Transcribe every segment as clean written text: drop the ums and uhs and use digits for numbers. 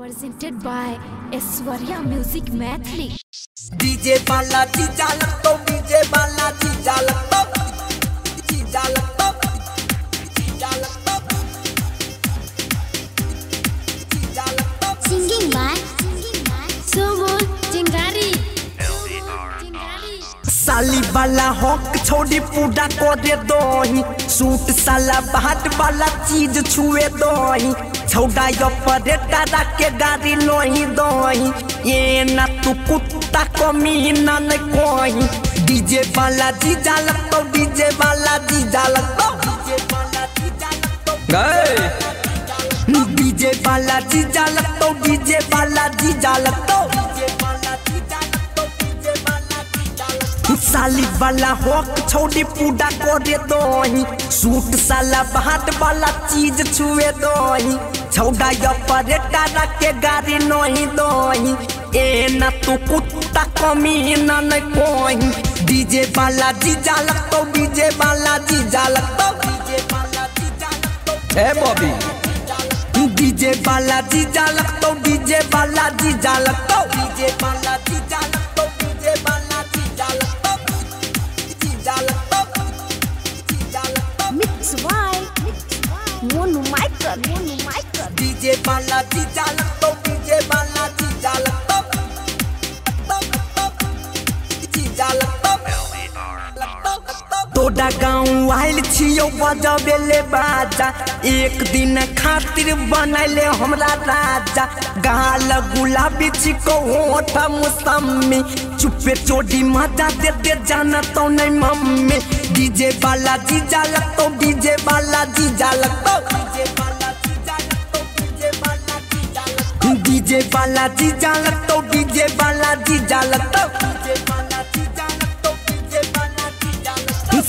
Presented by Aishwarya Music Mathli. DJ Balaji jalak to DJ Balaji jalak to jalak to Singing by Subul Jingari. साली वाला हक छोड़ी पूरा करे दोही सूट साला बाहट वाला चीज छुए दोही छौड़ा ऑपरेटर के गाड़ी लोही दोही ये ना तू कुत्ता कमीना न कोही डीजे वाला जी जालक तो डीजे वाला जी जालक तो डीजे वाला जी जालक तो डीजे वाला जी जालक तो साली वाला हक छोड़ी पूरा करे दोही सूट साला बाहट वाला चीज छुए दोही छौड़ा ऑपरेटर के गाड़ी नहीं दोही ए ना तू कुत्ता कमीना न कोही डीजे वाला जी जालक तो डीजे वाला जी जालक तो ए बॉबी डीजे वाला जी जालक तो डीजे वाला जी जालक तो डीजे वाला जी जालक तो डीजे वाला जी जालक Mix by Monu Michael. DJ Balaji jalak to DJ Balaji jalak to jalak तोड़ा गाँव आयल छियो बजबेले बाजा एक दिन खातिर बनैले हमरा राजा गाल गुलाबी छिको होठ मौसमी चुपे चोडी मजा दे दे जाना तो नहीं मम्मी डीजे बालाजी जालक तो डीजे बालाजी जालक तो डीजे बालाजी जालक तो डीजे बालाजी जालक तो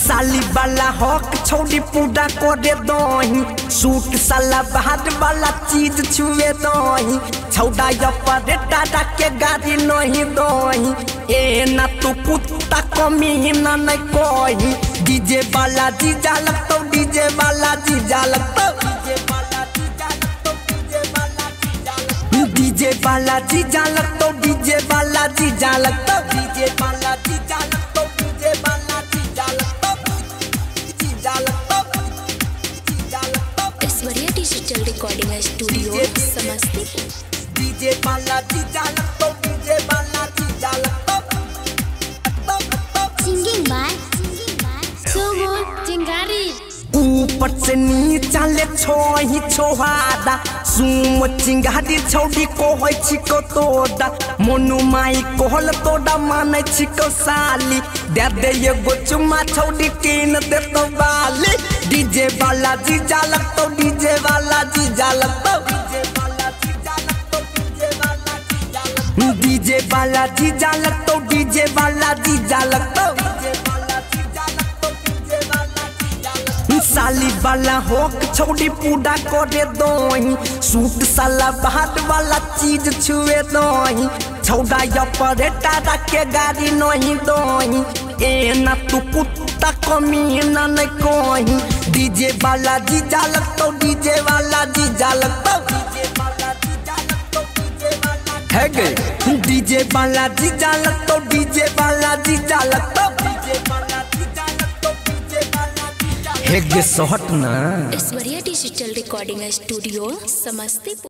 साली वाला हक छोड़ी पूरा करे दोही सूट साला बाहर वाला चीज छुए दोही छौड़ा ऑपरेटर के गाड़ी नहीं दोही ए ना तू कुत्ता कमीना न कोही डीजे वाला जी जालक तो डीजे वाला जी जालक तो डीजे वाला जी जालक तो डीजे वाला जी जालक तो डीजे वाला जी जालक तो डीजे वाला जी जालक Aishwarya Digital Recording Studio, Samastipur. DJ Balaji jalak to DJ Balaji jalak to Singing by Subul Jingari. ऊपर से नीचा ले छोही छोहादा सुम चिंगारी छौड़ी को होय छिको तोड़ा मोनू माई कोहल तोड़ा माने छिको साली दे दे एगो चुम्मा छौड़ी कीन दे तो बाली डीजे वाला जी जालक तो डीजे वाला जी जालक तो डीजे वाला जी जालक तो डीजे वाला जी जालक तो साली वाला होक छोड़ी पूरा करे दोही सूट साला बाहर वाला चीज छुए दोही छौड़ा ऑपरेटर के गाड़ी नहीं दोही ए ना तू कुत्ता कमीना न कोही डीजे वाला जी जालक तो डीजे वाला जी जालक तो है गए डीजे वाला जी जालक तो डीजे वाला जी जालक तो है गे सोहट ना Aishwarya Digital Recording Studio, Samastipur.